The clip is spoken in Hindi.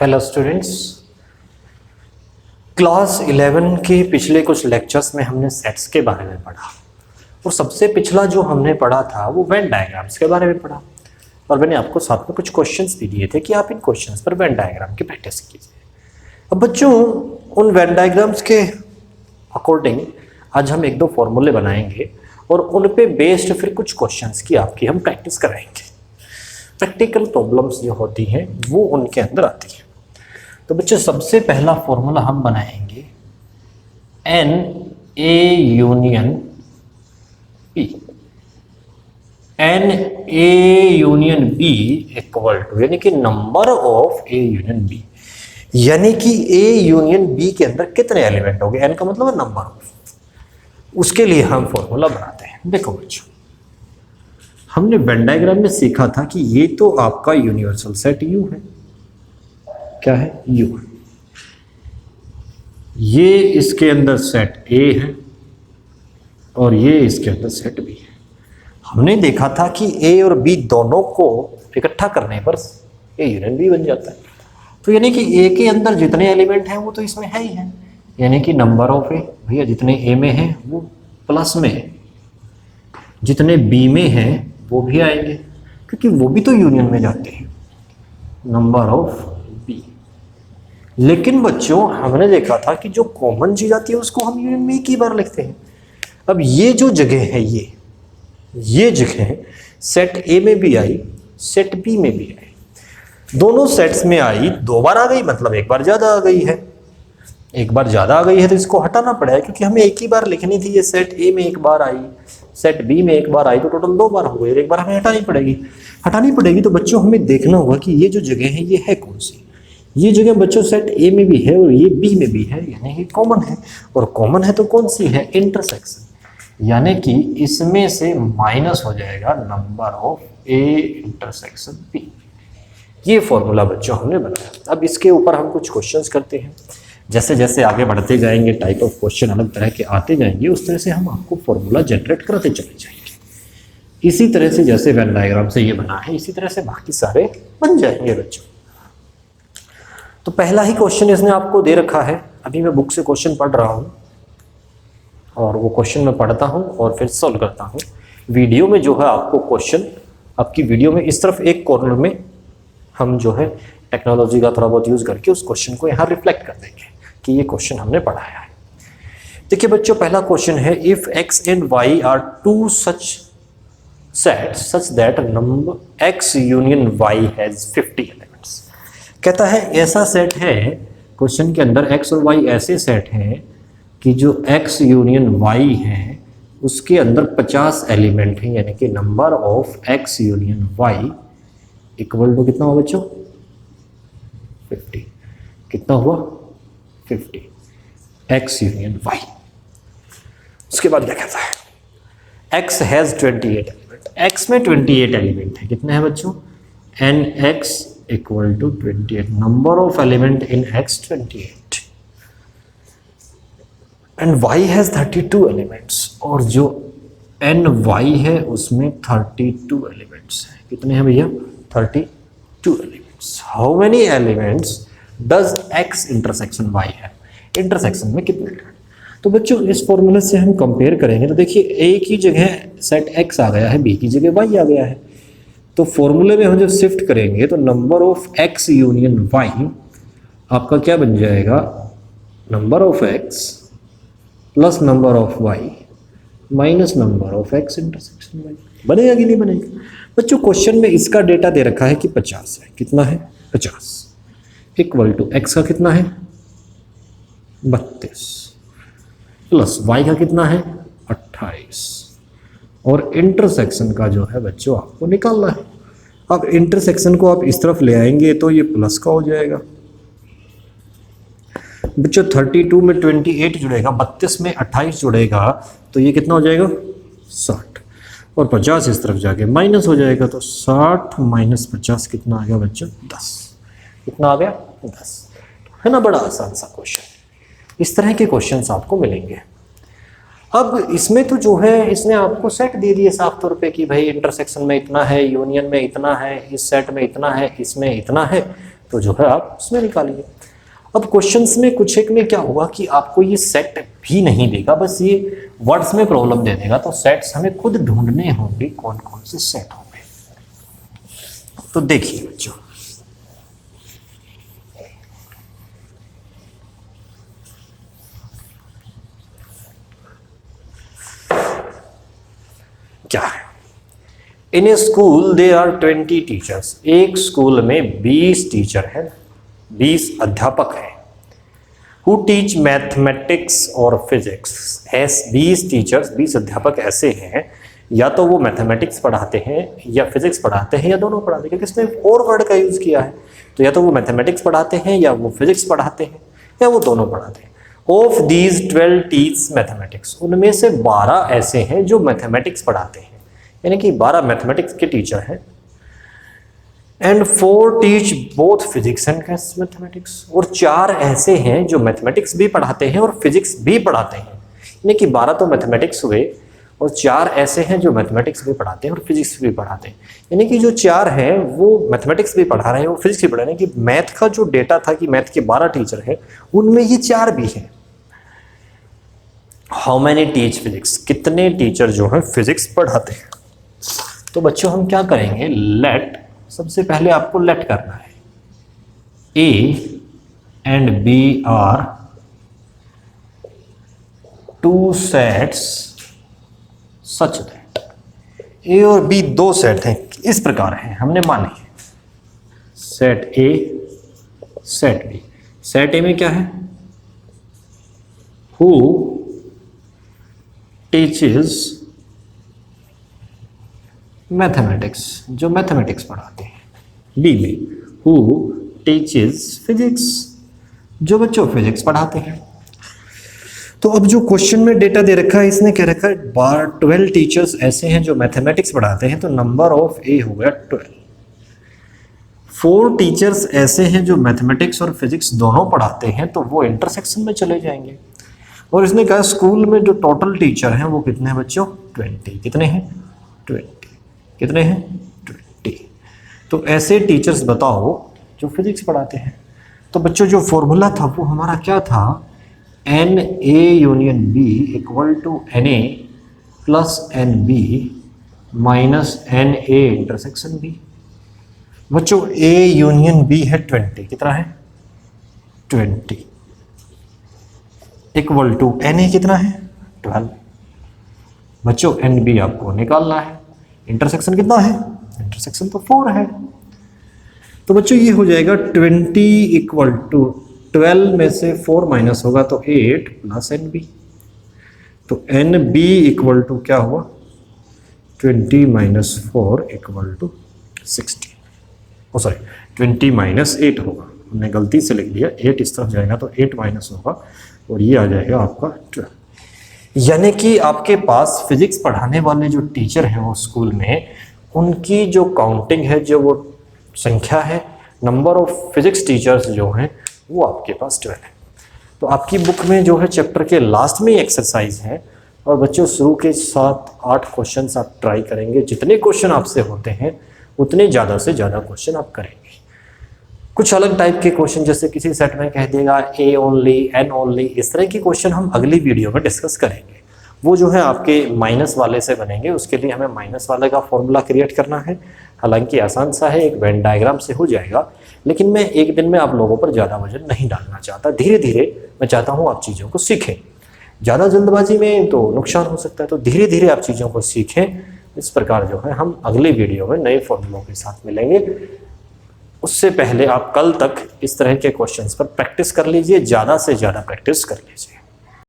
हेलो स्टूडेंट्स, क्लास 11 के पिछले कुछ लेक्चर्स में हमने सेट्स के बारे में पढ़ा और सबसे पिछला जो हमने पढ़ा था वो वेन डायग्राम्स के बारे में पढ़ा और मैंने आपको साथ में कुछ क्वेश्चंस भी दिए थे कि आप इन क्वेश्चंस पर वेन डायग्राम की प्रैक्टिस कीजिए। अब बच्चों, उन वेन डायग्राम्स के अकॉर्डिंग आज हम एक दो फॉर्मूले बनाएंगे और उन पे बेस्ड फिर कुछ क्वेश्चंस की आपकी हम प्रैक्टिस कराएंगे। प्रैक्टिकल प्रॉब्लम्स जो होती हैं वो उनके अंदर आती हैं। तो बच्चों, सबसे पहला फॉर्मूला हम बनाएंगे N A union B. N A union B equal to, यानी कि number of A union B, यानी कि ए यूनियन बी के अंदर कितने एलिमेंट होंगे। एन का मतलब है नंबर ऑफ। उसके लिए हम फॉर्मूला बनाते हैं। देखो बच्चों, हमने वेन डायग्राम में सीखा था कि ये तो आपका यूनिवर्सल सेट यू है। क्या है? यू। ये इसके अंदर सेट ए है और ये इसके अंदर सेट बी है। हमने देखा था कि ए और बी दोनों को इकट्ठा करने पर ए यूनियन बी बन जाता है। तो यानी कि ए के अंदर जितने एलिमेंट हैं वो तो इसमें है ही है, यानी कि नंबर ऑफ ए, भैया जितने ए में है वो प्लस में है, जितने बी में हैं वो भी आएंगे क्योंकि वो भी तो यूनियन में जाते हैं, नंबर ऑफ बी। लेकिन बच्चों, हमने देखा था कि जो कॉमन चीज आती है उसको हम यूनियन में एक ही बार लिखते हैं। अब ये जो जगह है, ये जगह सेट ए में भी आई, सेट बी में भी आई, दोनों सेट्स में आई, दो बार आ गई, मतलब एक बार ज्यादा आ गई है। एक बार ज्यादा आ गई है तो इसको हटाना पड़ेगा क्योंकि हमें एक ही बार लिखनी थी। ये सेट ए में एक बार आई, सेट बी में एक बार आई, तो टोटल दो बार हो गई। एक बार हमें हटानी पड़ेगी। तो बच्चों, हमें देखना होगा कि ये जो जगह है ये है कौन सी। ये जगह बच्चों सेट ए में भी है और ये बी में भी है, यानी कि कॉमन है। और कॉमन है तो कौन सी है? इंटरसेक्शन, यानी कि इसमें से माइनस हो जाएगा number of A intersection B. ये फॉर्मूला बच्चों हमने बनाया। अब इसके ऊपर हम कुछ क्वेश्चंस करते हैं। जैसे जैसे आगे बढ़ते जाएंगे, टाइप ऑफ क्वेश्चन अलग तरह के आते जाएंगे, उस तरह से हम आपको फॉर्मूला जनरेट करते चले जाएंगे। इसी तरह से जैसे वेन डायग्राम से ये बना है, इसी तरह से बाकी सारे बन जाएंगे बच्चों। तो पहला ही क्वेश्चन इसने आपको दे रखा है। अभी मैं बुक से क्वेश्चन पढ़ रहा हूँ और वो क्वेश्चन मैं पढ़ता हूँ और फिर सॉल्व करता हूँ। वीडियो में जो है आपको क्वेश्चन, आपकी वीडियो में इस तरफ एक कॉर्नर में हम जो है टेक्नोलॉजी का थोड़ा बहुत यूज करके उस क्वेश्चन को यहाँ रिफ्लेक्ट कर देंगे कि ये क्वेश्चन हमने पढ़ाया है। देखिए बच्चों, पहला क्वेश्चन है if x and y are two such sets such that number x union y has 50 elements. कहता है ऐसा सेट है, क्वेश्चन के अंदर x और y ऐसे सेट हैं कि जो x यूनियन y है उसके अंदर 50 एलिमेंट हैं, यानी कि number of x union y equal to कितना हुआ बच्चों? 50। कितना हुआ? 50 x यूनियन y। उसके बाद क्या कहता है? x has 28 element. x में 28 एलिमेंट है। कितने हैं बच्चों? n x equal to 28। Number of element in x 28 and y has 32 elements. और जो n y है उसमें 32 एलिमेंट्स हैं। कितने हैं भैया? 32 elements. How many elements does x intersection y है? इंटरसेक्शन में कितने एलिमेंट? तो बच्चों, इस फॉर्मूले से हम कंपेयर करेंगे तो देखिए a की जगह सेट x आ गया है, b की जगह y आ गया है। तो फॉर्मूले में हम जब शिफ्ट करेंगे तो number of x union y आपका क्या बन जाएगा? Number of x plus number of y minus number of x intersection y। बनेगा कि नहीं बनेगा? बच्चों, क्वेश्चन में इसका डेटा दे रखा है कि 50 है। कितना है? 50 इक्वल टू x का कितना है? 32 प्लस y का कितना है? 28 और इंटरसेक्शन का जो है बच्चों आपको निकालना है। अब इंटरसेक्शन को आप इस तरफ ले आएंगे तो ये प्लस का हो जाएगा बच्चों। 32 में 28 जुड़ेगा, 32 में 28 जुड़ेगा तो ये कितना हो जाएगा? 60 और 50 इस तरफ जाके माइनस हो जाएगा तो 60 माइनस 50 कितना आ गया बच्चों? 10। कितना आ गया? 10। है ना? बड़ा आसान सा क्वेश्चन। इस तरह के क्वेश्चंस आपको मिलेंगे। अब इसमें तो जो है इसने आपको सेट दे दिए साफ तौर पे कि भाई इंटरसेक्शन में इतना है, यूनियन में इतना है, इस सेट में इतना है, इसमें इतना है। तो जो है आप उसमें निकालिए। अब क्वेश्चंस में कुछ एक में क्या होगा कि आपको ये सेट भी नहीं देगा, बस ये वर्ड्स में प्रॉब्लम दे देगा, तो सेट्स हमें खुद ढूंढने होंगे कौन कौन से सेट होंगे। तो देखिए बच्चों, क्या है, इन ए स्कूल देयर आर 20 टीचर्स। एक स्कूल में 20 टीचर हैं, 20 अध्यापक हैं। हु टीच मैथमेटिक्स और फिजिक्स। 20 टीचर्स, 20 अध्यापक ऐसे हैं, या तो वो मैथमेटिक्स पढ़ाते हैं या फिजिक्स पढ़ाते हैं या दोनों पढ़ाते हैं, क्योंकि इसने और वर्ड का यूज किया है, तो या तो वो मैथमेटिक्स पढ़ाते हैं या वो फिजिक्स पढ़ाते हैं या वो दोनों पढ़ाते हैं। Of these 12 teach mathematics. उनमें से 12 ऐसे हैं जो मैथमेटिक्स पढ़ाते हैं, यानी कि 12 मैथमेटिक्स के टीचर हैं। And 4 teach both physics and mathematics. और 4 ऐसे हैं जो मैथमेटिक्स भी पढ़ाते हैं और फिजिक्स भी पढ़ाते हैं, यानी कि 12 तो मैथमेटिक्स हुए और 4 ऐसे हैं जो मैथमेटिक्स भी पढ़ाते हैं और फिजिक्स भी पढ़ाते हैं। यानी कि जो 4 हैं वो मैथमेटिक्स भी पढ़ा रहे हैं और फिजिक्स भी पढ़ा रहे हैं, कि मैथ का जो डेटा था कि मैथ के 12 टीचर हैं, उनमें ये 4 भी हैं। How many teach physics. कितने टीचर जो हैं फिजिक्स पढ़ाते हैं। तो बच्चों हम क्या करेंगे, लेट, सबसे पहले आपको लेट करना है। A and B are 2 sets such that. A और बी 2 सेट हैं, इस प्रकार हैं, हमने माने set A set B. Set A में क्या है, हु टीचेस मैथमेटिक्स, जो मैथमेटिक्स पढ़ाते हैं। बी में हु टीचेस फिजिक्स, जो बच्चों फिजिक्स पढ़ाते हैं। तो अब जो क्वेश्चन में डेटा दे रखा है, इसने कह रखा है 12 टीचर्स ऐसे हैं जो मैथमेटिक्स पढ़ाते हैं, तो नंबर ऑफ ए हो गया 12। 4 टीचर्स ऐसे हैं जो मैथमेटिक्स और फिजिक्स दोनों पढ़ाते हैं, तो वो इंटरसेक्शन में चले जाएंगे। और इसने कहा स्कूल में जो टोटल टीचर हैं वो कितने हैं बच्चों, 20। कितने हैं, 20। कितने हैं, 20। तो ऐसे टीचर्स बताओ जो फिजिक्स पढ़ाते हैं। तो बच्चों जो फॉर्मूला था वो हमारा क्या था, N A union B equal to N A plus N B minus N A intersection B. बच्चों ए यूनियन बी है 20, कितना है 20, इक्वल टू एन ए कितना है 12। बच्चों एन बी आपको निकालना है, इंटरसेक्शन कितना है, इंटरसेक्शन तो 4 है। तो बच्चों ये हो जाएगा 20 इक्वल टू 12 में से 4 माइनस होगा तो 8 प्लस एन बी। तो एन बी इक्वल टू क्या हुआ, 20 minus 4 equal to 16। Oh sorry 20 minus 8 होगा, हमने गलती से लिख दिया, 8 इस तरफ जाएगा तो 8 माइनस होगा और ये आ जाएगा आपका 12। यानी कि आपके पास फिजिक्स पढ़ाने वाले जो टीचर हैं वो स्कूल में, उनकी जो काउंटिंग है, जो वो संख्या है, नंबर ऑफ फिजिक्स टीचर्स जो हैं वो आपके पास 12 है। तो आपकी बुक में जो है चैप्टर के लास्ट में एक्सरसाइज है, और बच्चों शुरू के 7-8 क्वेश्चन आप ट्राई करेंगे। जितने क्वेश्चन आपसे होते हैं उतने ज़्यादा से ज़्यादा क्वेश्चन आप करेंगे। कुछ अलग टाइप के क्वेश्चन, जैसे किसी सेट में कह देगा ए ओनली, एन ओनली, इस तरह के क्वेश्चन हम अगली वीडियो में डिस्कस करेंगे। वो जो है आपके माइनस वाले से बनेंगे, उसके लिए हमें माइनस वाले का फॉर्मूला क्रिएट करना है। हालांकि आसान सा है, एक वेन डायग्राम से हो जाएगा, लेकिन मैं एक दिन में आप लोगों पर ज़्यादा वजन नहीं डालना चाहता। धीरे धीरे मैं चाहता हूँ आप चीज़ों को सीखें। ज़्यादा जल्दबाजी में तो नुकसान हो सकता है, तो धीरे धीरे आप चीज़ों को सीखें। इस प्रकार जो है हम अगले वीडियो में नए फॉर्मूलों के साथ मिलेंगे। उससे पहले आप कल तक इस तरह के क्वेश्चंस पर प्रैक्टिस कर लीजिए, ज़्यादा से ज़्यादा प्रैक्टिस कर लीजिए।